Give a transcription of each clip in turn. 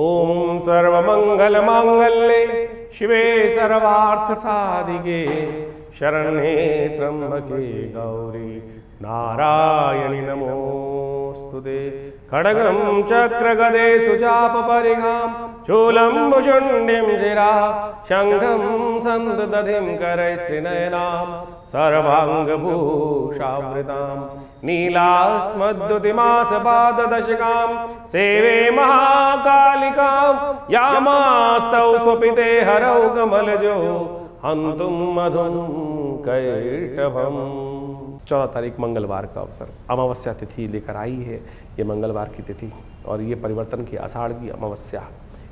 ओम सर्वमंगलमांगल्ये शिवे सर्वार्थसाधिके शरण्ये त्र्यंबके गौरी नारायणि नमोस्तुते। खड्गं चक्रगदे सुचापपरिघां शूलं भुशुण्डिं शिरा शङ्खं सन्ददधिं करैस्त्रिनयनां सर्वाङ्गभूषावृतां नीलास्मद्युतिमासपाददशकां सेवे महाकालिकां यामास्तौ स्वपिते हरौ कमलजो हन्तुं मधुं कैटभम्। 14 तारीख मंगलवार का अवसर, अमावस्या तिथि लेकर आई है। ये मंगलवार की तिथि और ये परिवर्तन की आषाढ़ की अमावस्या।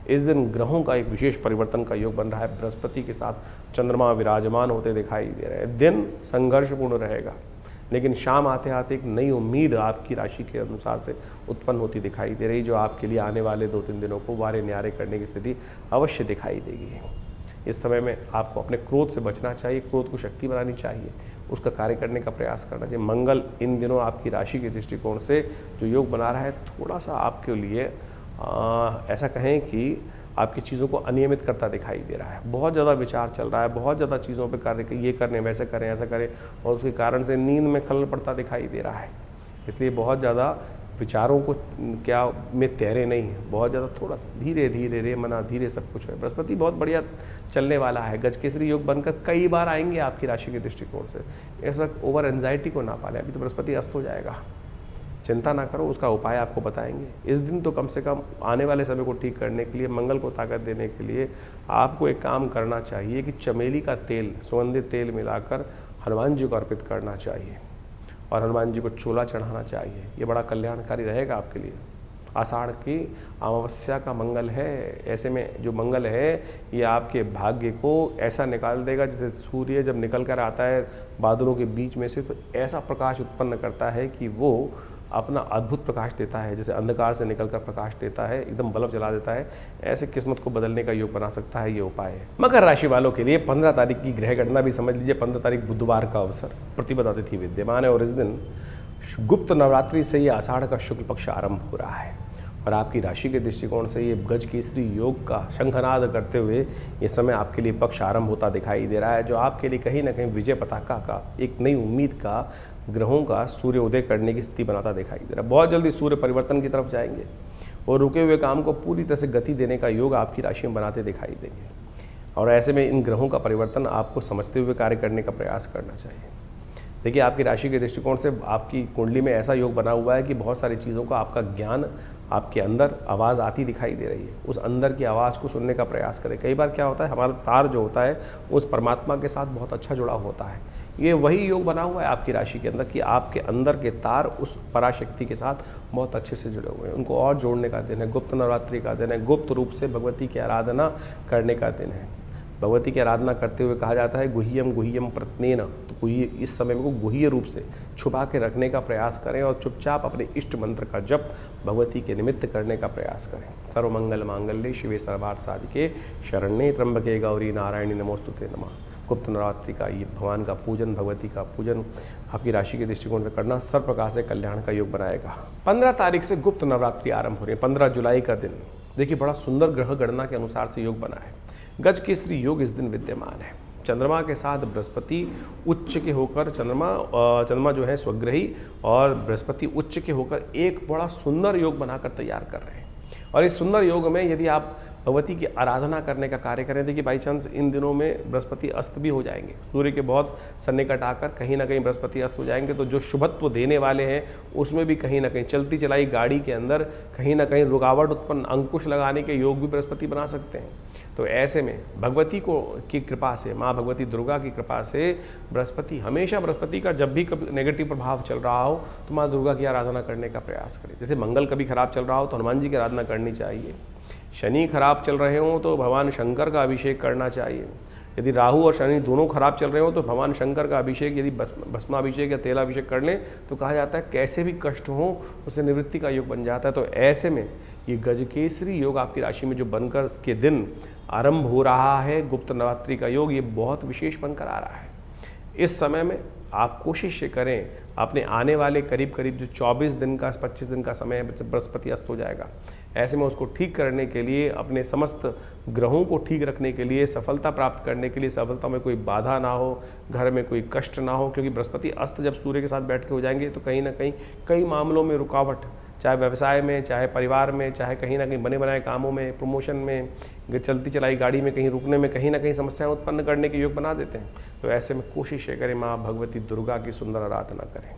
इस दिन ग्रहों का एक विशेष परिवर्तन का योग बन रहा है। बृहस्पति के साथ चंद्रमा विराजमान होते दिखाई दे रहे हैं। दिन संघर्षपूर्ण रहेगा, लेकिन शाम आते आते एक नई उम्मीद आपकी राशि के अनुसार से उत्पन्न होती दिखाई दे रही, जो आपके लिए आने वाले 2-3 दिनों को वारे न्यारे करने की स्थिति अवश्य दिखाई देगी। इस समय में आपको अपने क्रोध से बचना चाहिए, क्रोध को शक्ति बनानी चाहिए, उसका कार्य करने का प्रयास करना चाहिए। मंगल इन दिनों आपकी राशि के दृष्टिकोण से जो योग बना रहा है, थोड़ा सा आपके लिए ऐसा कहें कि आपकी चीज़ों को अनियमित करता दिखाई दे रहा है। बहुत ज़्यादा विचार चल रहा है, बहुत ज़्यादा चीज़ों पे कार्य, ये करें वैसे करें ऐसा करें, और उसके कारण से नींद में खलल पड़ता दिखाई दे रहा है। इसलिए बहुत ज़्यादा विचारों को क्या में तैरे नहीं है, बहुत ज़्यादा थोड़ा धीरे धीरे रे मना धीरे सब कुछ है। बृहस्पति बहुत बढ़िया चलने वाला है, गजकेसरी योग बनकर कई बार आएंगे आपकी राशि के दृष्टिकोण से। इस वक्त ओवर एंजाइटी को ना पालें, अभी तो बृहस्पति अस्त हो जाएगा, चिंता ना करो, उसका उपाय आपको बताएंगे। इस दिन तो कम से कम आने वाले समय को ठीक करने के लिए, मंगल को ताकत देने के लिए आपको एक काम करना चाहिए कि चमेली का तेल, सुगंधित तेल मिलाकर हनुमान जी को अर्पित करना चाहिए और हनुमान जी को चोला चढ़ाना चाहिए। ये बड़ा कल्याणकारी रहेगा आपके लिए। आषाढ़ की अमावस्या का मंगल है, ऐसे में जो मंगल है ये आपके भाग्य को ऐसा निकाल देगा जैसे सूर्य जब निकल कर आता है बादलों के बीच में से, तो ऐसा प्रकाश उत्पन्न करता है कि वो अपना अद्भुत प्रकाश देता है, जैसे अंधकार से निकलकर प्रकाश देता है, एकदम बल्ब जला देता है। ऐसे किस्मत को बदलने का योग बना सकता है ये उपाय है। मकर राशि वालों के लिए 15 तारीख की ग्रह गणना भी समझ लीजिए। 15 तारीख बुधवार का अवसर, प्रतिपदा तिथि विद्यमान है और इस दिन गुप्त नवरात्रि से ये आषाढ़ का शुक्ल पक्ष आरंभ हो रहा है और आपकी राशि के दृष्टिकोण से ये गजकेसरी योग का शंखनाद करते हुए ये समय आपके लिए पक्ष आरंभ होता दिखाई दे रहा है, जो आपके लिए कहीं ना कहीं विजय पताका का, एक नई उम्मीद का, ग्रहों का सूर्य उदय करने की स्थिति बनाता दिखाई दे रहा है। बहुत जल्दी सूर्य परिवर्तन की तरफ जाएंगे और रुके हुए काम को पूरी तरह से गति देने का योग आपकी राशि में बनाते दिखाई देंगे। और ऐसे में इन ग्रहों का परिवर्तन आपको समझते हुए कार्य करने का प्रयास करना चाहिए। देखिए, आपकी राशि के दृष्टिकोण से आपकी कुंडली में ऐसा योग बना हुआ है कि बहुत सारी चीज़ों का आपका ज्ञान, आपके अंदर आवाज़ आती दिखाई दे रही है। उस अंदर की आवाज़ को सुनने का प्रयास करें। कई बार क्या होता है, हमारा तार जो होता है उस परमात्मा के साथ बहुत अच्छा जुड़ा होता है। ये वही योग बना हुआ है आपकी राशि के अंदर कि आपके अंदर के तार उस पराशक्ति के साथ बहुत अच्छे से जुड़े हुए हैं। उनको और जोड़ने का दिन है। गुप्त नवरात्रि का दिन है। गुप्त रूप से भगवती की आराधना करने का दिन है। भगवती की आराधना करते हुए कहा जाता है गुह्यम गुह्यम प्रत्नेन, तो गुह्य, इस समय को गुह्य रूप से छुपा के रखने का प्रयास करें और चुपचाप अपने इष्ट मंत्र का जप भगवती के निमित्त करने का प्रयास करें। सर्वमंगल मांगल्ये शिवे सर्वार्थ साधिके शरण्ये त्र्यंबके गौरी नारायणी नमोस्तुते नमः। गुप्त नवरात्रि का ये भगवान का पूजन, भगवती का पूजन आपकी राशि के दृष्टिकोण से करना सर्व प्रकार से कल्याण का योग बनाएगा। 15 तारीख से गुप्त नवरात्रि आरंभ हो रही है। 15 जुलाई का दिन, देखिए बड़ा सुंदर ग्रह गणना के अनुसार से योग बना है। गजकेसरी योग इस दिन विद्यमान है। चंद्रमा के साथ बृहस्पति उच्च के होकर, चंद्रमा जो है स्वग्रही और बृहस्पति उच्च के होकर एक बड़ा सुंदर योग बनाकर तैयार कर रहे हैं। और इस सुंदर योग में यदि आप भगवती की आराधना करने का कार्य करें, देखिए बाई चांस इन दिनों में बृहस्पति अस्त भी हो जाएंगे। सूर्य के बहुत सन्निकट आकर कहीं ना कहीं बृहस्पति अस्त हो जाएंगे, तो जो शुभत्व देने वाले हैं उसमें भी कहीं ना कहीं चलती चलाई गाड़ी के अंदर कहीं ना कहीं रुकावट उत्पन्न, अंकुश लगाने के योग भी बृहस्पति बना सकते हैं। तो ऐसे में भगवती को की कृपा से, माँ भगवती दुर्गा की कृपा से बृहस्पति, हमेशा बृहस्पति का जब भी कभी नेगेटिव प्रभाव चल रहा हो तो माँ दुर्गा की आराधना करने का प्रयास करें। जैसे मंगल कभी खराब चल रहा हो तो हनुमान जी की आराधना करनी चाहिए। शनि खराब चल रहे हों तो भगवान शंकर का अभिषेक करना चाहिए। यदि राहु और शनि दोनों खराब चल रहे हो तो भगवान शंकर का अभिषेक, यदि भस्माभिषेक या तेलाभिषेक कर लें तो कहा जाता है कैसे भी कष्ट हो उससे निवृत्ति का योग बन जाता है। तो ऐसे में ये गजकेसरी योग आपकी राशि में जो बनकर के दिन आरंभ हो रहा है, गुप्त नवरात्रि का योग, ये बहुत विशेष बनकर आ रहा है। इस समय में आप कोशिश करें अपने आने वाले करीब करीब जो 24 दिन का 25 दिन का समय है, बृहस्पति अस्त हो जाएगा, ऐसे में उसको ठीक करने के लिए, अपने समस्त ग्रहों को ठीक रखने के लिए, सफलता प्राप्त करने के लिए, सफलता में कोई बाधा ना हो, घर में कोई कष्ट ना हो, क्योंकि बृहस्पति अस्त जब सूर्य के साथ बैठ के हो जाएंगे तो कहीं ना कहीं कई मामलों में रुकावट, चाहे व्यवसाय में, चाहे परिवार में, चाहे कहीं ना कहीं बने बनाए कामों में, प्रमोशन में, चलती चलाई गाड़ी में कहीं रुकने में कहीं ना कहीं समस्याएं उत्पन्न करने के योग बना देते हैं। तो ऐसे में कोशिश ये करें माँ भगवती दुर्गा की सुंदर आराधना करें।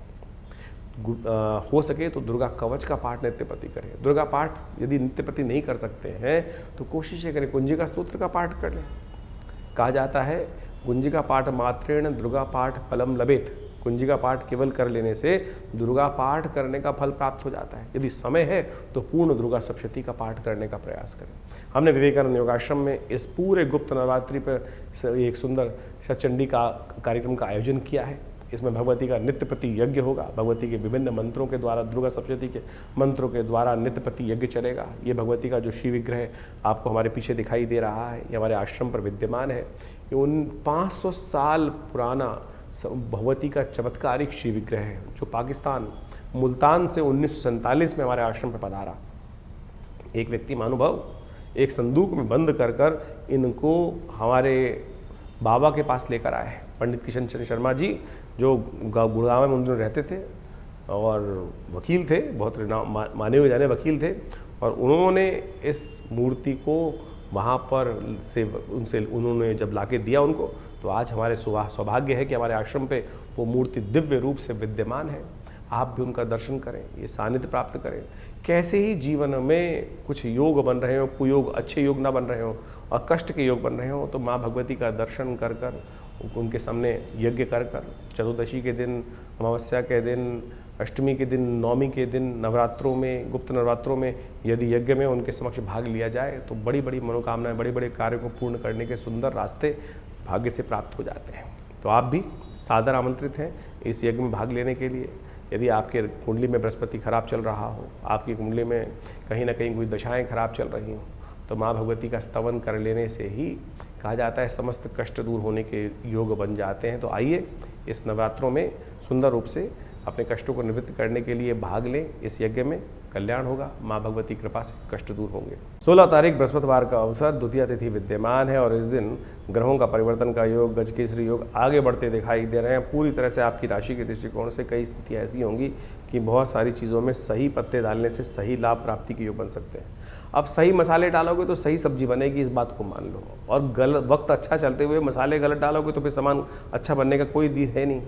हो सके तो दुर्गा कवच का पाठ नित्यपति करें। दुर्गा पाठ यदि नित्यपति नहीं कर सकते हैं तो कोशिश ये करें कुंजिका स्तोत्र का पाठ कर लें। कहा जाता है कुंजिका पाठ मात्रेण दुर्गा पाठ फलम लभेत। कुंजिका पाठ केवल कर लेने से दुर्गा पाठ करने का फल प्राप्त हो जाता है। यदि समय है तो पूर्ण दुर्गा सप्तशती का पाठ करने का प्रयास करें। हमने विवेकानंद योगाश्रम में इस पूरे गुप्त नवरात्रि पर एक सुंदर सचंडी का कार्यक्रम का आयोजन किया है। इसमें भगवती का नित्यपति यज्ञ होगा। भगवती के विभिन्न मंत्रों के द्वारा, दुर्गा सप्तशती के मंत्रों के द्वारा नित्यपति यज्ञ चलेगा। ये भगवती का जो शिव विग्रह आपको हमारे पीछे दिखाई दे रहा है, ये हमारे आश्रम पर विद्यमान है। ये उन 500 साल पुराना भगवती का चमत्कारिक शिव विग्रह है जो पाकिस्तान मुल्तान से 1947 में हमारे आश्रम पर पधारा। एक व्यक्ति महानुभाव एक संदूक में बंद कर कर इनको हमारे बाबा के पास लेकर आए। पंडित किशन चंद्र शर्मा जी जो गुड़गांव में उन रहते थे और वकील थे, बहुत माने हुए जाने वकील थे, और उन्होंने इस मूर्ति को वहाँ पर से उनसे उन्होंने जब लाके दिया उनको, तो आज हमारे सौभाग्य है कि हमारे आश्रम पे वो मूर्ति दिव्य रूप से विद्यमान है। आप भी उनका दर्शन करें, ये सानिध्य प्राप्त करें। कैसे ही जीवन में कुछ योग बन रहे हो, कुयोग अच्छे योग ना बन रहे हो और कष्ट के योग बन रहे हो, तो माँ भगवती का दर्शन कर कर उनके सामने यज्ञ कर कर, चतुर्दशी के दिन, अमावस्या के दिन, अष्टमी के दिन, नवमी के दिन, नवरात्रों में, गुप्त नवरात्रों में यदि यज्ञ में उनके समक्ष भाग लिया जाए तो बड़ी बड़ी मनोकामनाएं, बड़े बड़े कार्यों को पूर्ण करने के सुंदर रास्ते भाग्य से प्राप्त हो जाते हैं। तो आप भी सादर आमंत्रित हैं इस यज्ञ में भाग लेने के लिए। यदि आपके कुंडली में बृहस्पति खराब चल रहा हो, आपकी कुंडली में कहीं ना कहीं कोई दशाएं खराब चल रही हों, तो माँ भगवती का स्तवन कर लेने से ही कहा जाता है समस्त कष्ट दूर होने के योग बन जाते हैं। तो आइए इस नवरात्रों में सुंदर रूप से अपने कष्टों को निवृत्त करने के लिए भाग लें। इस यज्ञ में कल्याण होगा, माँ भगवती कृपा से कष्ट दूर होंगे। 16 तारीख बृहस्पतिवार का अवसर, द्वितीया तिथि विद्यमान है और इस दिन ग्रहों का परिवर्तन का योग, गजकेसरी योग आगे बढ़ते दिखाई दे रहे हैं। पूरी तरह से आपकी राशि के दृष्टिकोण से कई स्थितियाँ ऐसी होंगी कि बहुत सारी चीज़ों में सही पत्ते डालने से सही लाभ प्राप्ति के योग बन सकते हैं। अब सही मसाले डालोगे तो सही सब्जी बनेगी, इस बात को मान लो। और गलत वक्त अच्छा चलते हुए मसाले गलत डालोगे तो फिर सामान अच्छा बनने का कोई दीर है नहीं।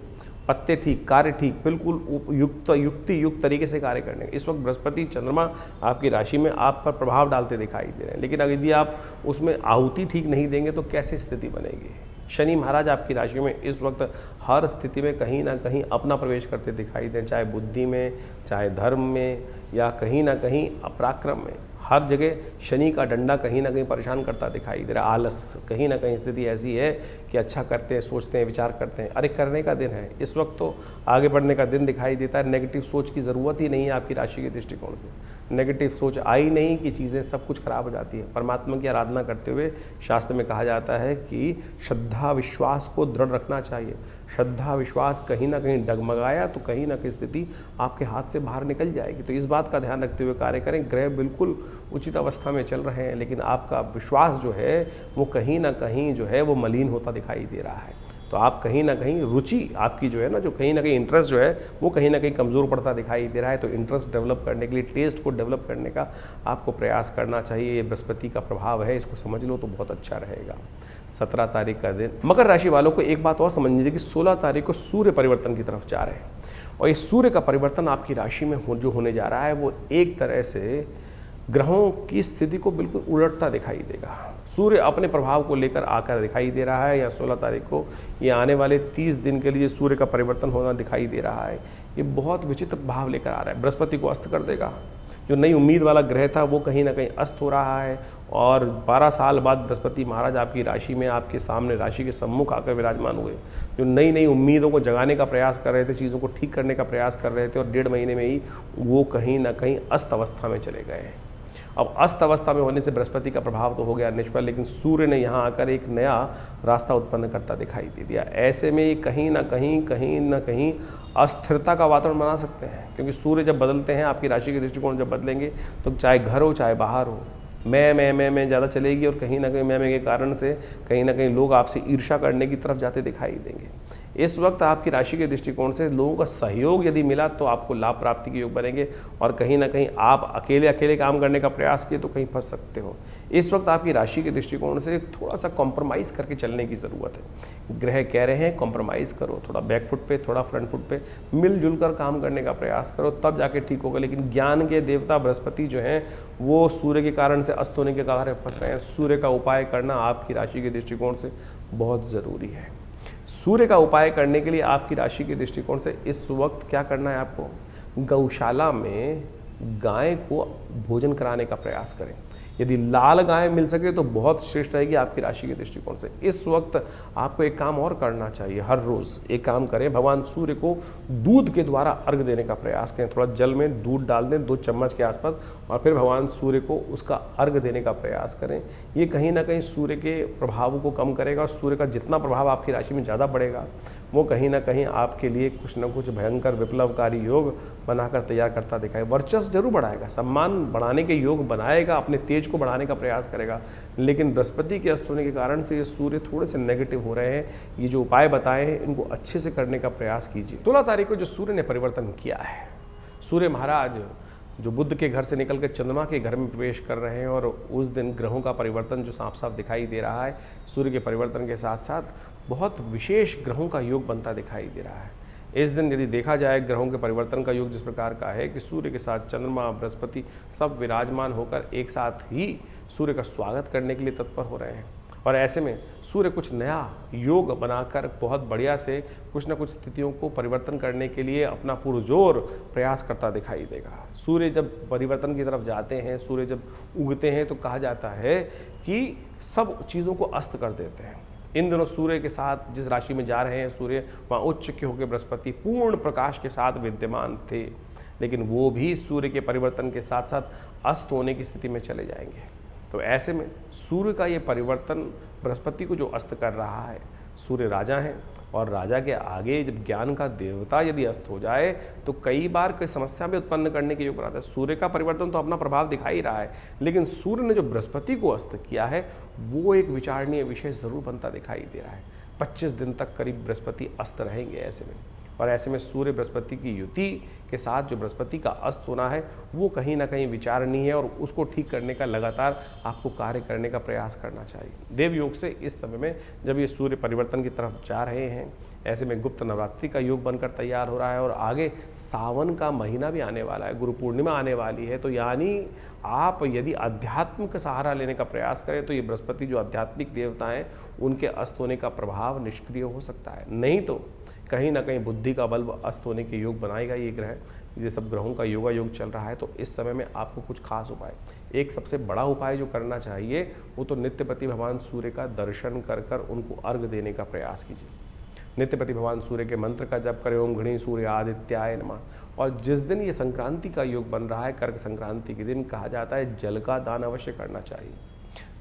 पत्ते ठीक, कार्य ठीक, बिल्कुल युक्त तरीके से कार्य करने। इस वक्त बृहस्पति चंद्रमा आपकी राशि में आप पर प्रभाव डालते दिखाई दे रहे हैं, लेकिन यदि आप उसमें आहुति ठीक नहीं देंगे तो कैसे स्थिति बनेगी। शनि महाराज आपकी राशि में इस वक्त हर स्थिति में कहीं ना कहीं अपना प्रवेश करते दिखाई दें, चाहे बुद्धि में, चाहे धर्म में, या कहीं ना कहीं पराक्रम में। हर जगह शनि का डंडा कहीं ना कहीं परेशान करता दिखाई दे रहा है। आलस, कहीं ना कहीं स्थिति ऐसी है कि अच्छा करते हैं, सोचते हैं, विचार करते हैं, अरे करने का दिन है। इस वक्त तो आगे बढ़ने का दिन दिखाई देता है। नेगेटिव सोच की ज़रूरत ही नहीं है आपकी राशि के दृष्टिकोण से। नेगेटिव सोच आई नहीं कि चीज़ें सब कुछ खराब हो जाती है। परमात्मा की आराधना करते हुए शास्त्र में कहा जाता है कि श्रद्धा विश्वास को दृढ़ रखना चाहिए। श्रद्धा विश्वास कहीं ना कहीं डगमगाया तो कहीं ना कहीं स्थिति आपके हाथ से बाहर निकल जाएगी। तो इस बात का ध्यान रखते हुए कार्य करें। ग्रह बिल्कुल उचित अवस्था में चल रहे हैं, लेकिन आपका विश्वास जो है वो कहीं ना कहीं जो है वो मलिन होता दिखाई दे रहा है। तो आप कहीं ना कहीं रुचि आपकी जो है ना, जो कहीं ना कहीं इंटरेस्ट जो है वो कहीं ना कहीं कमज़ोर पड़ता दिखाई दे रहा है। तो इंटरेस्ट डेवलप करने के लिए, टेस्ट को डेवलप करने का आपको प्रयास करना चाहिए। ये बृहस्पति का प्रभाव है, इसको समझ लो तो बहुत अच्छा रहेगा। 17 तारीख का दिन। मकर राशि वालों को एक बात और समझ लीजिए कि 16 तारीख को सूर्य परिवर्तन की तरफ जा रहे हैं, और इस सूर्य का परिवर्तन आपकी राशि में जो होने जा रहा है वो एक तरह से ग्रहों की स्थिति को बिल्कुल उलटता दिखाई देगा। सूर्य अपने प्रभाव को लेकर आकर दिखाई दे रहा है। या 16 तारीख को ये आने वाले 30 दिन के लिए सूर्य का परिवर्तन होना दिखाई दे रहा है। ये बहुत विचित्र भाव लेकर आ रहा है। बृहस्पति को अस्त कर देगा। जो नई उम्मीद वाला ग्रह था वो कहीं ना कहीं अस्त हो रहा है, और 12 साल बाद बृहस्पति महाराज आपकी राशि में, आपके सामने राशि के सम्मुख आकर विराजमान हुए। जो नई नई उम्मीदों को जगाने का प्रयास कर रहे थे, चीज़ों को ठीक करने का प्रयास कर रहे थे, और 1.5 महीने में ही वो कहीं ना कहीं अस्त अवस्था में चले गए। अब अस्त अवस्था में होने से बृहस्पति का प्रभाव तो हो गया निष्फल, लेकिन सूर्य ने यहाँ आकर एक नया रास्ता उत्पन्न करता दिखाई दे दिया। ऐसे में कहीं ना कहीं अस्थिरता का वातावरण बना सकते हैं, क्योंकि सूर्य जब बदलते हैं, आपकी राशि के दृष्टिकोण जब बदलेंगे, तो चाहे घर हो चाहे बाहर हो, मैं ज़्यादा चलेगी और कहीं ना कहीं मैं के कारण से कहीं ना कहीं लोग आपसे ईर्ष्या करने की तरफ जाते दिखाई देंगे। इस वक्त आपकी राशि के दृष्टिकोण से लोगों का सहयोग यदि मिला तो आपको लाभ प्राप्ति के योग बनेंगे, और कहीं ना कहीं आप अकेले काम करने का प्रयास किए तो कहीं फंस सकते हो। इस वक्त आपकी राशि के दृष्टिकोण से थोड़ा सा कॉम्प्रोमाइज़ करके चलने की ज़रूरत है। ग्रह कह रहे हैं कॉम्प्रोमाइज़ करो, थोड़ा बैक फुट पे थोड़ा फ्रंट फुट पे मिलजुल कर काम करने का प्रयास करो, तब जाके ठीक होगा। लेकिन ज्ञान के देवता बृहस्पति जो हैं वो सूर्य के कारण से अस्त होने के कारण फंस रहे हैं। सूर्य का उपाय करना आपकी राशि के दृष्टिकोण से बहुत ज़रूरी है। सूर्य का उपाय करने के लिए आपकी राशि के दृष्टिकोण से इस वक्त क्या करना है, आपको गौशाला में गाय को भोजन कराने का प्रयास करें। यदि लाल गाय मिल सके तो बहुत श्रेष्ठ रहेगी आपकी राशि के दृष्टिकोण से। इस वक्त आपको एक काम और करना चाहिए, हर रोज़ एक काम करें, भगवान सूर्य को दूध के द्वारा अर्घ देने का प्रयास करें। थोड़ा जल में दूध डाल दें 2 चम्मच के आसपास, और फिर भगवान सूर्य को उसका अर्घ देने का प्रयास करें। ये कहीं ना कहीं सूर्य के प्रभाव को कम करेगा, और सूर्य का जितना प्रभाव आपकी राशि में ज़्यादा बढ़ेगा वो कहीं ना कहीं आपके लिए कुछ न कुछ भयंकर विप्लवकारी योग बनाकर तैयार करता दिखाएगा। वर्चस्व जरूर बढ़ाएगा, सम्मान बढ़ाने के योग बनाएगा, अपने तेज को बढ़ाने का प्रयास करेगा। लेकिन बृहस्पति के अस्त होने के कारण से ये सूर्य थोड़े से नेगेटिव हो रहे हैं। ये जो उपाय बताए हैं इनको अच्छे से करने का प्रयास कीजिए। 16 तारीख को जो सूर्य ने परिवर्तन किया है, सूर्य महाराज जो बुध के घर से निकल कर चंद्रमा के घर में प्रवेश कर रहे हैं, और उस दिन ग्रहों का परिवर्तन जो साफ साफ दिखाई दे रहा है, सूर्य के परिवर्तन के साथ साथ बहुत विशेष ग्रहों का योग बनता दिखाई दे रहा है। इस दिन यदि देखा जाए ग्रहों के परिवर्तन का योग जिस प्रकार का है कि सूर्य के साथ चंद्रमा बृहस्पति सब विराजमान होकर एक साथ ही सूर्य का स्वागत करने के लिए तत्पर हो रहे हैं, और ऐसे में सूर्य कुछ नया योग बनाकर बहुत बढ़िया से कुछ न कुछ स्थितियों को परिवर्तन करने के लिए अपना पुरजोर प्रयास करता दिखाई देगा। सूर्य जब परिवर्तन की तरफ जाते हैं, सूर्य जब उगते हैं, तो कहा जाता है कि सब चीज़ों को अस्त कर देते हैं। इन दिनों सूर्य के साथ जिस राशि में जा रहे हैं सूर्य, वहाँ उच्च के होकर बृहस्पति पूर्ण प्रकाश के साथ विद्यमान थे, लेकिन वो भी सूर्य के परिवर्तन के साथ साथ अस्त होने की स्थिति में चले जाएंगे। तो ऐसे में सूर्य का ये परिवर्तन बृहस्पति को जो अस्त कर रहा है, सूर्य राजा हैं, और राजा के आगे जब ज्ञान का देवता यदि अस्त हो जाए तो कई बार कोई समस्या भी उत्पन्न करने के योग बनाता है। सूर्य का परिवर्तन तो अपना प्रभाव दिखा ही रहा है, लेकिन सूर्य ने जो बृहस्पति को अस्त किया है वो एक विचारणीय विषय जरूर बनता दिखाई दे रहा है। 25 दिन तक करीब बृहस्पति अस्त रहेंगे ऐसे में, और ऐसे में सूर्य बृहस्पति की युति के साथ जो बृहस्पति का अस्त होना है वो कहीं ना कहीं विचारणीय है, और उसको ठीक करने का लगातार आपको कार्य करने का प्रयास करना चाहिए। देव योग से इस समय में जब ये सूर्य परिवर्तन की तरफ जा रहे हैं, ऐसे में गुप्त नवरात्रि का योग बनकर तैयार हो रहा है, और आगे सावन का महीना भी आने वाला है, गुरु पूर्णिमा आने वाली है। तो यानी आप यदि अध्यात्म का सहारा लेने का प्रयास करें तो ये बृहस्पति जो आध्यात्मिक देवता हैं उनके अस्त होने का प्रभाव निष्क्रिय हो सकता है, नहीं तो कहीं ना कहीं बुद्धि का बल अस्त होने के योग बनाएगा ये ग्रह। ये सब ग्रहों का योगा योग चल रहा है, तो इस समय में आपको कुछ खास उपाय, एक सबसे बड़ा उपाय जो करना चाहिए वो तो नित्यपति भगवान सूर्य का दर्शन कर कर उनको अर्घ देने का प्रयास कीजिए। नित्यपति भगवान सूर्य के मंत्र का जप करें, ओम घृणी सूर्य आदित्याय नमः। और जिस दिन ये संक्रांति का योग बन रहा है, कर्क संक्रांति के दिन, कहा जाता है जल का दान अवश्य करना चाहिए।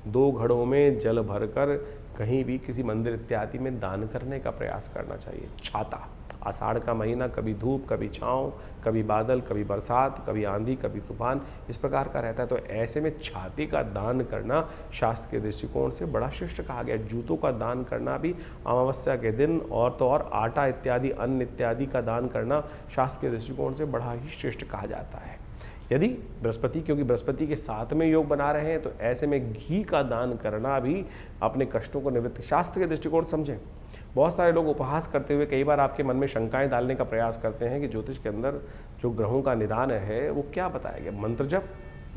2 घड़ों में जल भरकर कहीं भी किसी मंदिर इत्यादि में दान करने का प्रयास करना चाहिए। छाता, आषाढ़ का महीना, कभी धूप कभी छाँव, कभी बादल कभी बरसात, कभी आंधी कभी तूफान, इस प्रकार का रहता है। तो ऐसे में छाते का दान करना शास्त्र के दृष्टिकोण से बड़ा श्रेष्ठ कहा गया। जूतों का दान करना भी अमावस्या के दिन, और तो और आटा इत्यादि अन्न इत्यादि का दान करना शास्त्र के दृष्टिकोण से बड़ा ही श्रेष्ठ कहा जाता है। यदि बृहस्पति, क्योंकि बृहस्पति के साथ में योग बना रहे हैं, तो ऐसे में घी का दान करना भी अपने कष्टों को निवृत्त, शास्त्र के दृष्टिकोण समझें। बहुत सारे लोग उपहास करते हुए कई बार आपके मन में शंकाएं डालने का प्रयास करते हैं कि ज्योतिष के अंदर जो ग्रहों का निदान है वो क्या बताया गया, मंत्र जप,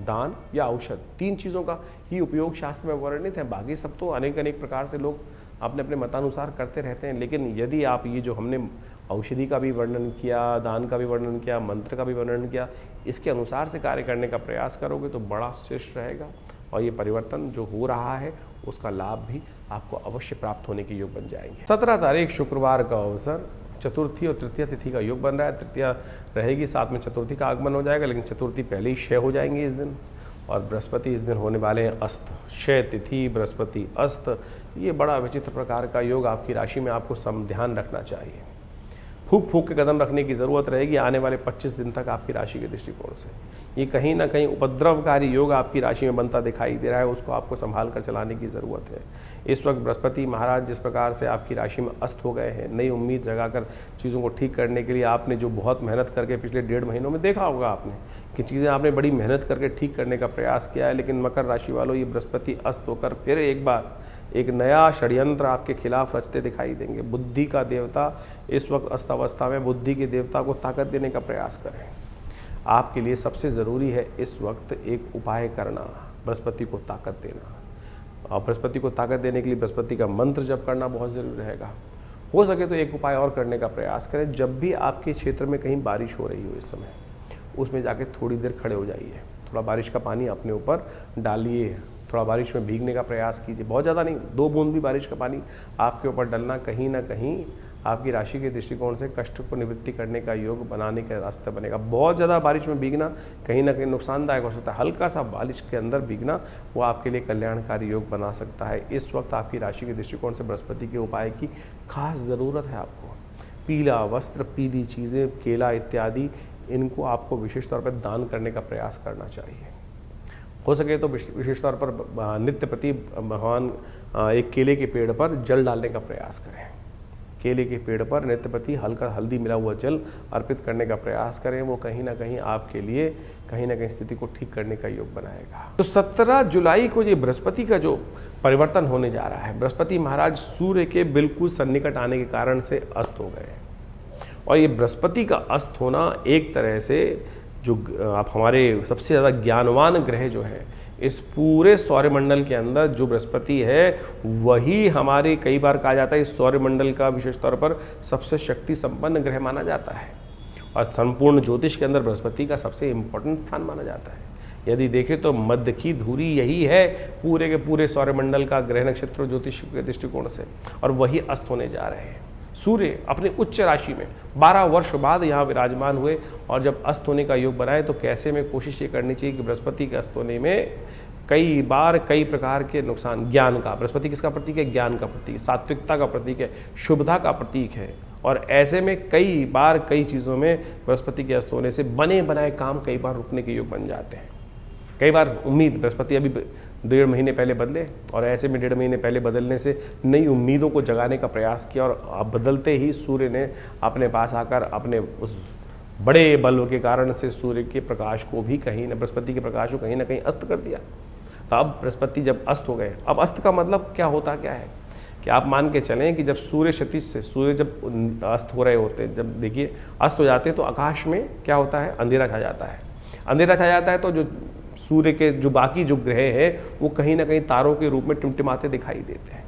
दान या औषध, 3 चीज़ों का ही उपयोग शास्त्र में वर्णित है। बाकी सब तो अनेक अनेक प्रकार से लोग अपने अपने मतानुसार करते रहते हैं। लेकिन यदि आप ये जो हमने औषधि का भी वर्णन किया, दान का भी वर्णन किया, मंत्र का भी वर्णन किया, इसके अनुसार से कार्य करने का प्रयास करोगे तो बड़ा श्रेष्ठ रहेगा, और ये परिवर्तन जो हो रहा है उसका लाभ भी आपको अवश्य प्राप्त होने के योग बन जाएंगे। 17 तारीख शुक्रवार का अवसर, चतुर्थी और तृतीया तिथि का योग बन रहा है। तृतीया रहेगी, साथ में चतुर्थी का आगमन हो जाएगा, लेकिन चतुर्थी पहले ही क्षय हो जाएंगे इस दिन। और बृहस्पति इस दिन होने वाले हैं अस्त, क्षय तिथि बृहस्पति अस्त। ये बड़ा विचित्र प्रकार का योग आपकी राशि में, आपको सम ध्यान रखना चाहिए। फूक फूक के कदम रखने की ज़रूरत रहेगी आने वाले 25 दिन तक आपकी राशि के दृष्टिकोण से। ये कहीं ना कहीं उपद्रवकारी योग आपकी राशि में बनता दिखाई दे रहा है, उसको आपको संभाल कर चलाने की ज़रूरत है। इस वक्त बृहस्पति महाराज जिस प्रकार से आपकी राशि में अस्त हो गए हैं, नई उम्मीद जगाकर चीज़ों को ठीक करने के लिए आपने जो बहुत मेहनत करके पिछले 1.5 महीनों में देखा होगा आपने कि चीज़ें आपने बड़ी मेहनत करके ठीक करने का प्रयास किया है, लेकिन मकर राशि वालों ये बृहस्पति अस्त होकर फिर एक बार एक नया षड्यंत्र आपके खिलाफ रचते दिखाई देंगे। बुद्धि का देवता इस वक्त अस्तावस्था में, बुद्धि के देवता को ताकत देने का प्रयास करें। आपके लिए सबसे ज़रूरी है इस वक्त एक उपाय करना, बृहस्पति को ताकत देना। और बृहस्पति को ताकत देने के लिए बृहस्पति का मंत्र जप करना बहुत ज़रूरी रहेगा। हो सके तो एक उपाय और करने का प्रयास करें, जब भी आपके क्षेत्र में कहीं बारिश हो रही हो इस समय, उसमें जाके थोड़ी देर खड़े हो जाइए, थोड़ा बारिश का पानी अपने ऊपर डालिए, थोड़ा बारिश में भीगने का प्रयास कीजिए। बहुत ज़्यादा नहीं, 2 बूंद भी बारिश का पानी आपके ऊपर डलना कहीं ना कहीं आपकी राशि के दृष्टिकोण से कष्ट को निवृत्ति करने का योग बनाने का रास्ता बनेगा। बहुत ज़्यादा बारिश में भीगना कहीं ना कहीं नुकसानदायक हो सकता है। हल्का सा बारिश के अंदर भीगना वो आपके लिए कल्याणकारी योग बना सकता है। इस वक्त आपकी राशि के दृष्टिकोण से बृहस्पति के उपाय की खास ज़रूरत है आपको। पीला वस्त्र, पीली चीज़ें, केला इत्यादि, इनको आपको विशेष तौर पर दान करने का प्रयास करना चाहिए। हो सके तो विशेष तौर पर नित्य प्रति भगवान एक केले के पेड़ पर जल डालने का प्रयास करें। केले के पेड़ पर नित्य प्रति हल्का हल्दी मिला हुआ जल अर्पित करने का प्रयास करें। वो कहीं ना कहीं आपके लिए कहीं ना कहीं स्थिति को ठीक करने का योग बनाएगा। तो 17 जुलाई को ये बृहस्पति का जो परिवर्तन होने जा रहा है, बृहस्पति महाराज सूर्य के बिल्कुल सन्निकट आने के कारण से अस्त हो गए। और ये बृहस्पति का अस्त होना एक तरह से जो आप हमारे सबसे ज़्यादा ज्ञानवान ग्रह जो है इस पूरे सौरमंडल के अंदर जो बृहस्पति है, वही हमारे कई बार कहा जाता है इस सौरमंडल का विशेष तौर पर सबसे शक्ति संपन्न ग्रह माना जाता है। और संपूर्ण ज्योतिष के अंदर बृहस्पति का सबसे इम्पोर्टेंट स्थान माना जाता है। यदि देखें तो मध्य की धुरी यही है पूरे के पूरे सौरमंडल का ग्रह नक्षत्र ज्योतिष के दृष्टिकोण से, और वही अस्त होने जा रहे हैं। सूर्य अपने उच्च राशि में 12 वर्ष बाद यहाँ विराजमान हुए, और जब अस्त होने का योग बनाए तो कैसे में कोशिश ये करनी चाहिए कि बृहस्पति के अस्त होने में कई बार कई प्रकार के नुकसान, ज्ञान का, बृहस्पति किसका प्रतीक है? ज्ञान का प्रतीक है, सात्विकता का प्रतीक है, शुभता का प्रतीक है। और ऐसे में कई बार कई चीज़ों में बृहस्पति के अस्त होने से बने बनाए काम कई बार रुकने के योग बन जाते हैं। कई बार उम्मीद बृहस्पति अभी 1.5 महीने पहले बदले, और ऐसे में 1.5 महीने पहले बदलने से नई उम्मीदों को जगाने का प्रयास किया, और बदलते ही सूर्य ने अपने पास आकर अपने उस बड़े बल के कारण से सूर्य के प्रकाश को भी कहीं न, बृहस्पति के प्रकाश को कहीं ना कहीं अस्त कर दिया। तो अब बृहस्पति जब अस्त हो गए, अब अस्त का मतलब क्या होता क्या है कि आप मान के चलें कि जब सूर्य क्षितिज से, सूर्य जब अस्त हो रहे होते हैं, जब देखिए अस्त हो जाते हैं तो आकाश में क्या होता है? अंधेरा छा जाता है। अंधेरा छा जाता है तो जो सूर्य के जो बाकी जो ग्रह हैं वो कहीं ना कहीं तारों के रूप में टिमटिमाते दिखाई देते हैं।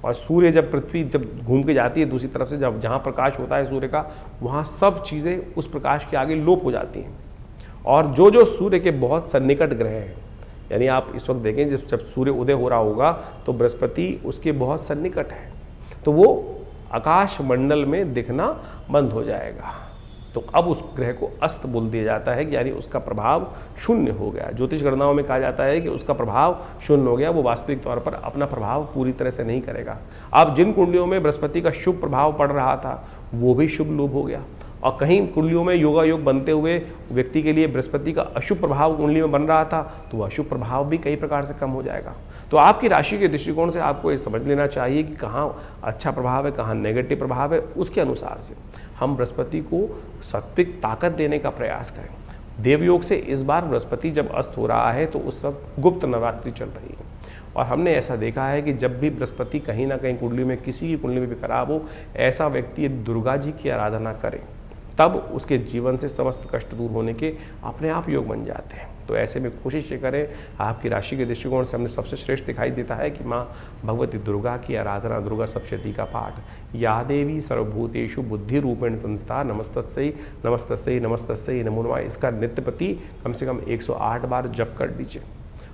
और सूर्य जब पृथ्वी जब घूम के जाती है दूसरी तरफ से, जब जहाँ प्रकाश होता है सूर्य का, वहाँ सब चीज़ें उस प्रकाश के आगे लोप हो जाती हैं। और जो जो सूर्य के बहुत सन्निकट ग्रह हैं, यानी आप इस वक्त देखें जब सूर्य उदय हो रहा होगा तो बृहस्पति उसके बहुत सन्निकट है, तो वो आकाश मंडल में दिखना बंद हो जाएगा। तो अब उस ग्रह को अस्त बोल दिया जाता है, यानी उसका प्रभाव शून्य हो गया। ज्योतिष गणनाओं में कहा जाता है कि उसका प्रभाव शून्य हो गया, वो वास्तविक तौर पर अपना प्रभाव पूरी तरह से नहीं करेगा। अब जिन कुंडलियों में बृहस्पति का शुभ प्रभाव पड़ रहा था वो भी शुभ लोप हो गया, और कहीं कुंडलियों में योगा योग बनते हुए व्यक्ति के लिए बृहस्पति का अशुभ प्रभाव कुंडली में बन रहा था, तो वह अशुभ प्रभाव भी कई प्रकार से कम हो जाएगा। तो आपकी राशि के दृष्टिकोण से आपको ये समझ लेना चाहिए कि कहाँ अच्छा प्रभाव है, कहाँ नेगेटिव प्रभाव है। उसके अनुसार से हम बृहस्पति को सात्विक ताकत देने का प्रयास करें। देवयोग से इस बार बृहस्पति जब अस्त हो रहा है तो उस वक्त गुप्त नवरात्रि चल रही है, और हमने ऐसा देखा है कि जब भी बृहस्पति कहीं ना कहीं कुंडली में, किसी की कुंडली में भी खराब हो, ऐसा व्यक्ति दुर्गा जी की आराधना करे, तब उसके जीवन से समस्त कष्ट दूर होने के अपने आप योग बन जाते हैं। तो ऐसे में कोशिश ये करें, आपकी राशि के दृष्टिकोण से हमने सबसे श्रेष्ठ दिखाई देता है कि माँ भगवती दुर्गा की आराधना, दुर्गा सप्तशती का पाठ, या देवी सर्वभूतेषु बुद्धि रूपेण संस्था नमस्तस्यै नमस्तस्यै नमस्तस्यै नमो नमः, इसका नित्य प्रति कम से कम 108 बार जप कर दीजिए।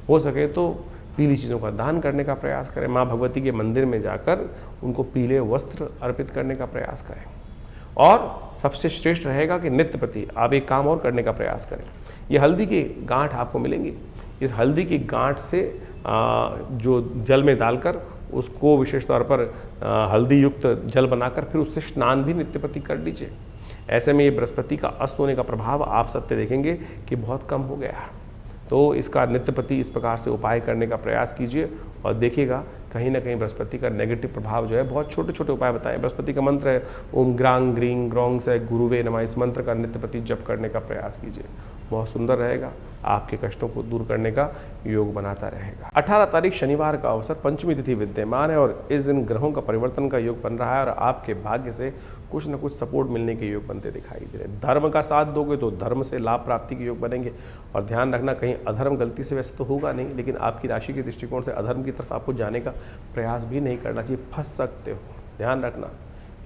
हो सके तो पीली चीज़ों का दान करने का प्रयास करें। माँ भगवती के मंदिर में जाकर उनको पीले वस्त्र अर्पित करने का प्रयास करें। और सबसे श्रेष्ठ रहेगा कि नित्य प्रति आप एक काम और करने का प्रयास करें। ये हल्दी की गांठ आपको मिलेंगी, इस हल्दी की गांठ से जो जल में डालकर उसको विशेष तौर पर हल्दी युक्त जल बनाकर फिर उससे स्नान भी नित्य प्रति कर लीजिए। ऐसे में ये बृहस्पति का अस्त होने का प्रभाव आप सत्य देखेंगे कि बहुत कम हो गया। तो इसका नित्य प्रति इस प्रकार से उपाय करने का प्रयास कीजिए और देखिएगा कहीं ना कहीं बृहस्पति का नेगेटिव प्रभाव जो है, बहुत छोटे छोटे उपाय बताएं। बृहस्पति का मंत्र है ओम ग्रांग ग्रीं ग्रौंग से गुरुवे नमः। इस मंत्र का नित्य प्रति जप करने का प्रयास कीजिए, बहुत सुंदर रहेगा, आपके कष्टों को दूर करने का योग बनाता रहेगा। 18 तारीख शनिवार का अवसर, पंचमी तिथि विद्यमान है और इस दिन ग्रहों का परिवर्तन का योग बन रहा है और आपके भाग्य से कुछ न कुछ सपोर्ट मिलने के योग बनते दिखाई दे रहे हैं। धर्म का साथ दोगे तो धर्म से लाभ प्राप्ति के योग बनेंगे और ध्यान रखना कहीं अधर्म गलती से वैसे तो होगा नहीं, लेकिन आपकी राशि के दृष्टिकोण से अधर्म की तरफ आपको जाने का प्रयास भी नहीं करना चाहिए, फंस सकते हो। ध्यान रखना,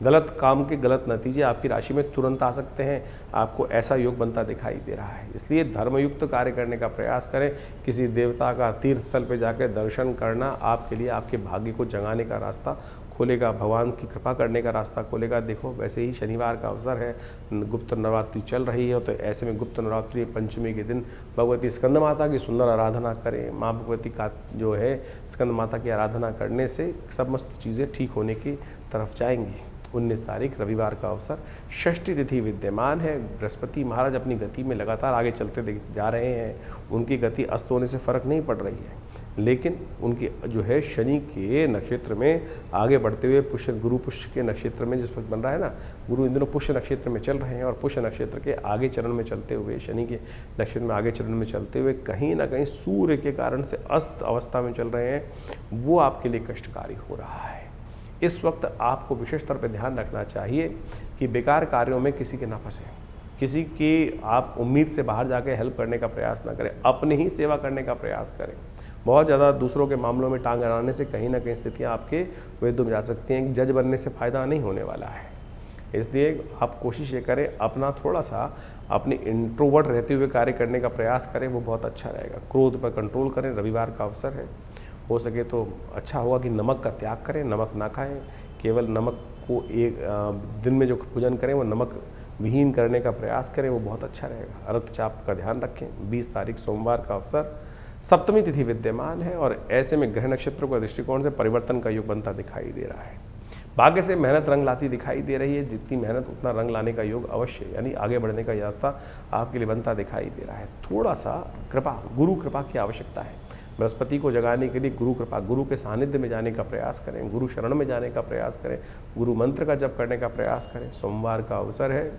गलत काम के गलत नतीजे आपकी राशि में तुरंत आ सकते हैं, आपको ऐसा योग बनता दिखाई दे रहा है। इसलिए धर्मयुक्त कार्य करने का प्रयास करें। किसी देवता का तीर्थ स्थल पर जाकर दर्शन करना आपके लिए आपके भाग्य को जगाने का रास्ता खोलेगा, भगवान की कृपा करने का रास्ता खोलेगा। देखो वैसे ही शनिवार का अवसर है, गुप्त नवरात्रि चल रही है, तो ऐसे में गुप्त नवरात्रि पंचमी के दिन भगवती स्कंद माता की सुंदर आराधना करें। माँ भगवती का जो है स्कंद माता की आराधना करने से समस्त चीज़ें ठीक होने की तरफ जाएंगी। 19 तारीख रविवार का अवसर, षष्ठी तिथि विद्यमान है। बृहस्पति महाराज अपनी गति में लगातार आगे चलते जा रहे हैं। उनकी गति अस्त होने से फर्क नहीं पड़ रही है, लेकिन उनकी जो है शनि के नक्षत्र में आगे बढ़ते हुए पुष्य गुरु पुष्य के नक्षत्र में जिस पर बन रहा है ना, गुरु इन दिनों पुष्य नक्षत्र में चल रहे हैं और पुष्य नक्षत्र के आगे चरण में चलते हुए, शनि के नक्षत्र में आगे चरण में चलते हुए कहीं ना कहीं सूर्य के कारण से अस्त अवस्था में चल रहे हैं, वो आपके लिए कष्टकारी हो रहा है। इस वक्त आपको विशेष तौर पर ध्यान रखना चाहिए कि बेकार कार्यों में किसी के ना फंसे, किसी की आप उम्मीद से बाहर जाके हेल्प करने का प्रयास ना करें, अपनी ही सेवा करने का प्रयास करें। बहुत ज़्यादा दूसरों के मामलों में टांग अड़ाने से कहीं ना कहीं स्थितियाँ आपके वेद में जा सकती हैं। जज बनने से फ़ायदा नहीं होने वाला है, इसलिए आप कोशिश ये करें अपना थोड़ा सा अपने इंट्रोवर्ट रहते हुए कार्य करने का प्रयास करें, वो बहुत अच्छा रहेगा। क्रोध पर कंट्रोल करें, रविवार का अवसर है, हो सके तो अच्छा होगा कि नमक का त्याग करें, नमक ना खाएं, केवल नमक को एक दिन में जो भोजन करें वो नमक विहीन करने का प्रयास करें, वो बहुत अच्छा रहेगा। रक्तचाप का ध्यान रखें। 20 तारीख सोमवार का अवसर, सप्तमी तिथि विद्यमान है और ऐसे में ग्रह नक्षत्रों के दृष्टिकोण से परिवर्तन का योग बनता दिखाई दे रहा है। भाग्य से मेहनत रंग लाती दिखाई दे रही है, जितनी मेहनत उतना रंग लाने का योग अवश्य, यानी आगे बढ़ने का रास्ता आपके लिए बनता दिखाई दे रहा है। थोड़ा सा कृपा, गुरु कृपा की आवश्यकता है। बृहस्पति को जगाने के लिए गुरु कृपा, गुरु के सानिध्य में जाने का प्रयास करें, गुरु शरण में जाने का प्रयास करें, गुरु मंत्र का जप करने का प्रयास करें। सोमवार का अवसर है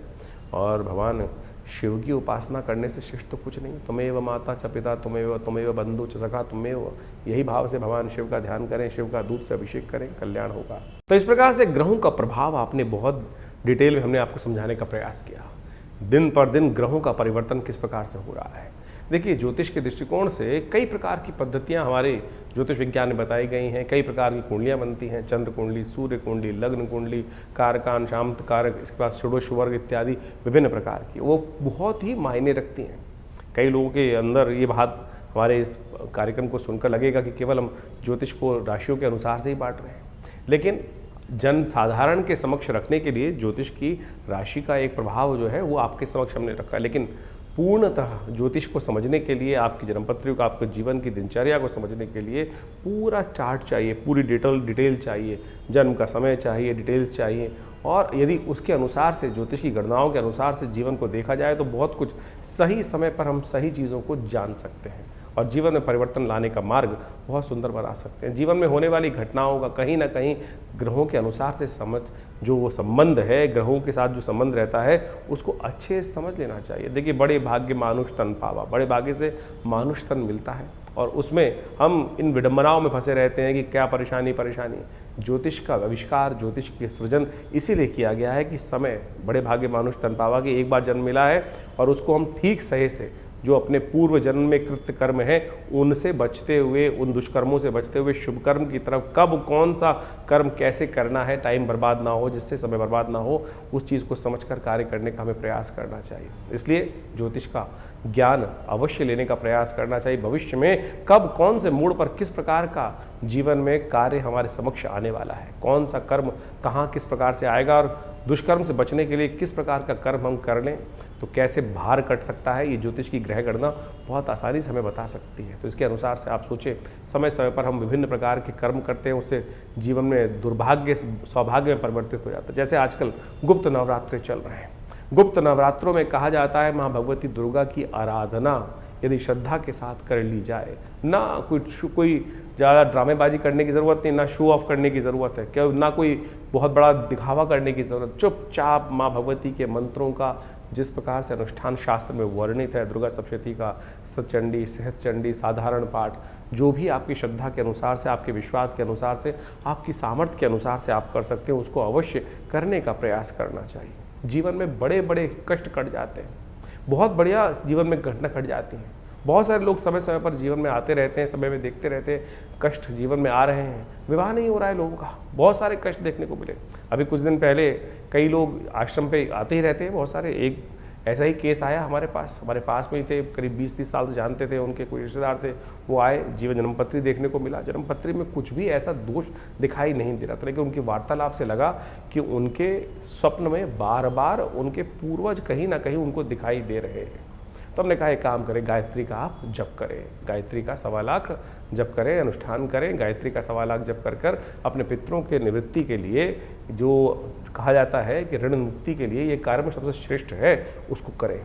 और भगवान शिव की उपासना करने से शिष्ट तो कुछ नहीं। तुमेव माता च पिता तुमेव बंधु च सखा तुमेव, यही भाव से भगवान शिव का ध्यान करें, शिव का दूध से अभिषेक करें, कल्याण होगा। तो इस प्रकार से ग्रहों का प्रभाव आपने बहुत डिटेल में हमने आपको समझाने का प्रयास किया। दिन पर दिन ग्रहों का परिवर्तन किस प्रकार से हो रहा है। देखिए, ज्योतिष के दृष्टिकोण से कई प्रकार की पद्धतियां हमारे ज्योतिष विज्ञान में बताई गई हैं। कई प्रकार की कुंडलियां बनती हैं, चंद्र कुंडली, सूर्य कुंडली, लग्न कुंडली, कारकान, शांत कारक, इसके बाद षोडश वर्ग इत्यादि विभिन्न प्रकार की, वो बहुत ही मायने रखती हैं। कई लोगों के अंदर ये बात हमारे इस कार्यक्रम को सुनकर लगेगा कि केवल हम ज्योतिष को राशियों के अनुसार से ही बांट रहे हैं, लेकिन जन साधारण के समक्ष रखने के लिए ज्योतिष की राशि का एक प्रभाव जो है वो आपके समक्ष हमने रखा है। लेकिन पूर्णतः ज्योतिष को समझने के लिए, आपकी जन्मपत्री को, आपके जीवन की दिनचर्या को समझने के लिए पूरा चार्ट चाहिए, पूरी डिटेल चाहिए, जन्म का समय चाहिए, डिटेल्स चाहिए। और यदि उसके अनुसार से, ज्योतिष की गणनाओं के अनुसार से जीवन को देखा जाए तो बहुत कुछ सही समय पर हम सही चीज़ों को जान सकते हैं और जीवन में परिवर्तन लाने का मार्ग बहुत सुंदर बना सकते हैं। जीवन में होने वाली घटनाओं का कहीं ना कहीं ग्रहों के अनुसार से समझ, जो वो संबंध है, ग्रहों के साथ जो संबंध रहता है उसको अच्छे से समझ लेना चाहिए। देखिए, बड़े भाग्य मानुष तन पावा, बड़े भाग्य से मानुष तन मिलता है और उसमें हम इन विडंबनाओं में फंसे रहते हैं कि क्या परेशानी। ज्योतिष का आविष्कार, ज्योतिष के सृजन इसीलिए किया गया है कि समय, बड़े भाग्य मानुष तन पावा कि एक बार जन्म मिला है और उसको हम ठीक सही से, जो अपने पूर्व जन्म में कृत्य कर्म है उनसे बचते हुए, उन दुष्कर्मों से बचते हुए शुभ कर्म की तरफ कब कौन सा कर्म कैसे करना है, टाइम बर्बाद ना हो, जिससे समय बर्बाद ना हो, उस चीज़ को समझकर कार्य करने का हमें प्रयास करना चाहिए। इसलिए ज्योतिष का ज्ञान अवश्य लेने का प्रयास करना चाहिए। भविष्य में कब कौन से मोड़ पर किस प्रकार का जीवन में कार्य हमारे समक्ष आने वाला है, कौन सा कर्म कहाँ किस प्रकार से आएगा और दुष्कर्म से बचने के लिए किस प्रकार का कर्म हम कर लें तो कैसे भार कट सकता है, ये ज्योतिष की ग्रह गणना बहुत आसानी से हमें बता सकती है। तो इसके अनुसार से आप सोचें, समय समय पर हम विभिन्न प्रकार के कर्म करते हैं, उससे जीवन में दुर्भाग्य सौभाग्य में परिवर्तित हो जाता है। जैसे आजकल गुप्त नवरात्रे चल रहे हैं, गुप्त नवरात्रों में कहा जाता है माँ भगवती दुर्गा की आराधना यदि श्रद्धा के साथ कर ली जाए, ना कोई ज़्यादा ड्रामेबाजी करने की ज़रूरत नहीं, ना शो ऑफ करने की ज़रूरत है, क्या ना कोई बहुत बड़ा दिखावा करने की ज़रूरत, चुपचाप माँ भगवती के मंत्रों का जिस प्रकार से अनुष्ठान शास्त्र में वर्णित है, दुर्गा सप्तशती का सतचंडी, सहस्त्रचंडी, साधारण पाठ, जो भी आपकी श्रद्धा के अनुसार से, आपके विश्वास के अनुसार से, आपकी सामर्थ्य के अनुसार से आप कर सकते हैं, उसको अवश्य करने का प्रयास करना चाहिए। जीवन में बड़े बड़े कष्ट कट जाते हैं, बहुत बढ़िया जीवन में घटना घट जाती हैं। बहुत सारे लोग समय समय पर जीवन में आते रहते हैं, समय में देखते रहते हैं, कष्ट जीवन में आ रहे हैं, विवाह नहीं हो रहा है लोगों का, बहुत सारे कष्ट देखने को मिले। अभी कुछ दिन पहले कई लोग आश्रम पे आते ही रहते हैं, बहुत सारे, एक ऐसा ही केस आया हमारे पास में ही थे, करीब 20-30 साल से जानते थे, उनके कोई रिश्तेदार थे, वो आए, जीवन जन्मपत्री देखने को मिला, जन्मपत्री में कुछ भी ऐसा दोष दिखाई नहीं दे रहा था, लेकिन उनकी वार्तालाप से लगा कि उनके स्वप्न में बार बार उनके पूर्वज कहीं ना कहीं उनको दिखाई दे रहे हैं। तो हमने कहा एक काम करें, गायत्री का आप जप करें, गायत्री का 1.25 लाख जप करें, अनुष्ठान करें, गायत्री का 1.25 लाख जप कर अपने पितरों के निवृत्ति के लिए, जो कहा जाता है कि ऋण मुक्ति के लिए ये कार्य में सबसे श्रेष्ठ है, उसको करें।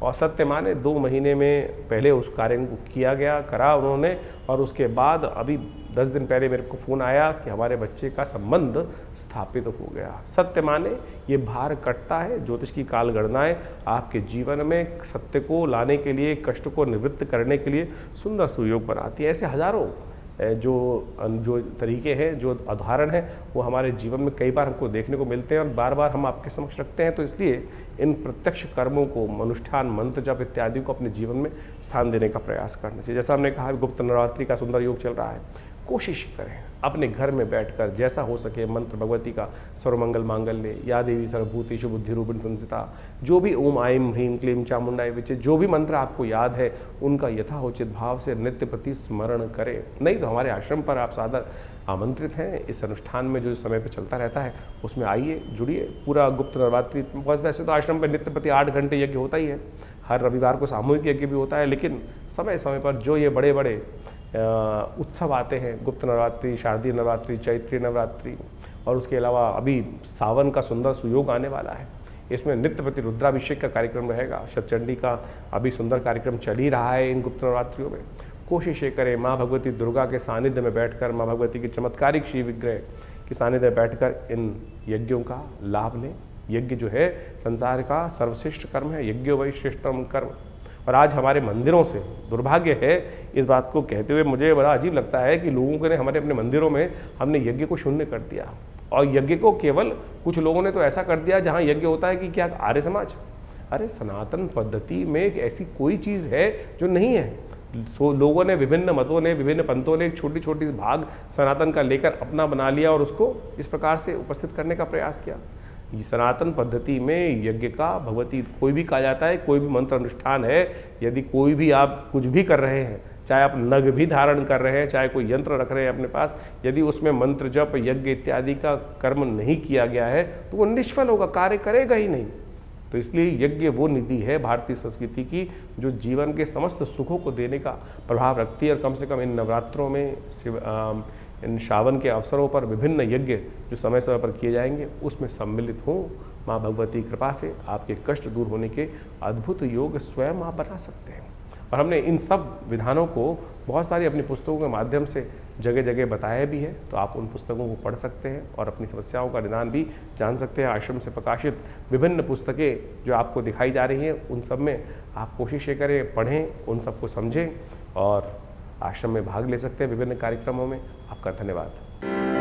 और सत्य माने 2 महीने में पहले उस कार्य को किया गया, करा उन्होंने, और उसके बाद अभी 10 दिन पहले मेरे को फ़ोन आया कि हमारे बच्चे का संबंध स्थापित हो गया। सत्य माने ये भार कटता है, ज्योतिष की काल गणनाएँ आपके जीवन में सत्य को लाने के लिए, कष्ट को निवृत्त करने के लिए सुंदर सुयोग बनाती है। ऐसे हजारों जो तरीके हैं, जो उदाहरण हैं, वो हमारे जीवन में कई बार हमको देखने को मिलते हैं और बार बार हम आपके समक्ष रखते हैं। तो इसलिए इन प्रत्यक्ष कर्मों को, अनुष्ठान, मंत्र जप इत्यादि को अपने जीवन में स्थान देने का प्रयास करना चाहिए। जैसा हमने कहा, गुप्त नवरात्रि का सुंदर योग चल रहा है, कोशिश करें अपने घर में बैठकर जैसा हो सके मंत्र भगवती का सर्वमंगल मांगल्य, या देवी सर्वभूतेषु बुद्धि रूपिणी संस्थिता, जो भी ओम आईं ह्रीं क्लीं चामुंडाय विचे, जो भी मंत्र आपको याद है उनका यथाउचित भाव से नित्य प्रति स्मरण करें। नहीं तो हमारे आश्रम पर आप सादर आमंत्रित हैं। इस अनुष्ठान में जो समय पर चलता रहता है उसमें आइए, जुड़िए। पूरा गुप्त नवरात्रि, बस वैसे तो आश्रम पर नित्य प्रति 8 घंटे यज्ञ होता ही है, हर रविवार को सामूहिक यज्ञ भी होता है, लेकिन समय समय पर जो ये बड़े बड़े उत्सव आते हैं, गुप्त नवरात्रि, शारदीय नवरात्रि, चैत्री नवरात्रि, और उसके अलावा अभी सावन का सुंदर सुयोग आने वाला है, इसमें नित्य प्रति रुद्राभिषेक का कार्यक्रम रहेगा, सतचंडी का अभी सुंदर कार्यक्रम चल ही रहा है इन गुप्त नवरात्रियों में। कोशिश ये करें माँ भगवती दुर्गा के सानिध्य में बैठकर, माँ भगवती के चमत्कारिक श्री विग्रह के सानिध्य में बैठकर इन यज्ञों का लाभ लें। यज्ञ जो है संसार का सर्वश्रेष्ठ कर्म है, यज्ञो वै श्रेष्ठतम कर्म। और आज हमारे मंदिरों से दुर्भाग्य है, इस बात को कहते हुए मुझे बड़ा अजीब लगता है कि लोगों ने हमारे अपने मंदिरों में हमने यज्ञ को शून्य कर दिया, और यज्ञ को केवल कुछ लोगों ने तो ऐसा कर दिया जहाँ यज्ञ होता है कि क्या आर्य समाज। अरे सनातन पद्धति में एक ऐसी कोई चीज़ है जो नहीं है। लोगों ने, विभिन्न मतों ने, विभिन्न पंथों ने एक छोटी छोटी भाग सनातन का लेकर अपना बना लिया और उसको इस प्रकार से उपस्थित करने का प्रयास किया। सनातन पद्धति में यज्ञ का भगवती कोई भी कहा जाता है, कोई भी मंत्र अनुष्ठान है, यदि कोई भी आप कुछ भी कर रहे हैं, चाहे आप नग भी धारण कर रहे हैं, चाहे कोई यंत्र रख रहे हैं अपने पास, यदि उसमें मंत्र जप यज्ञ इत्यादि का कर्म नहीं किया गया है तो वो निष्फल होगा, कार्य करेगा ही नहीं। तो इसलिए यज्ञ वो निधि है भारतीय संस्कृति की जो जीवन के समस्त सुखों को देने का प्रभाव रखती है। और कम से कम इन नवरात्रों में, इन श्रावण के अवसरों पर विभिन्न यज्ञ जो समय समय पर किए जाएंगे उसमें सम्मिलित हों। माँ भगवती कृपा से आपके कष्ट दूर होने के अद्भुत योग स्वयं आप बना सकते हैं। और हमने इन सब विधानों को बहुत सारी अपनी पुस्तकों के माध्यम से जगह जगह बताया भी है, तो आप उन पुस्तकों को पढ़ सकते हैं और अपनी समस्याओं का निदान भी जान सकते हैं। आश्रम से प्रकाशित विभिन्न पुस्तकें जो आपको दिखाई जा रही हैं, उन सब में आप कोशिश ये करें, पढ़ें, उन सबको समझें और आश्रम में भाग ले सकते हैं विभिन्न कार्यक्रमों में। आपका धन्यवाद।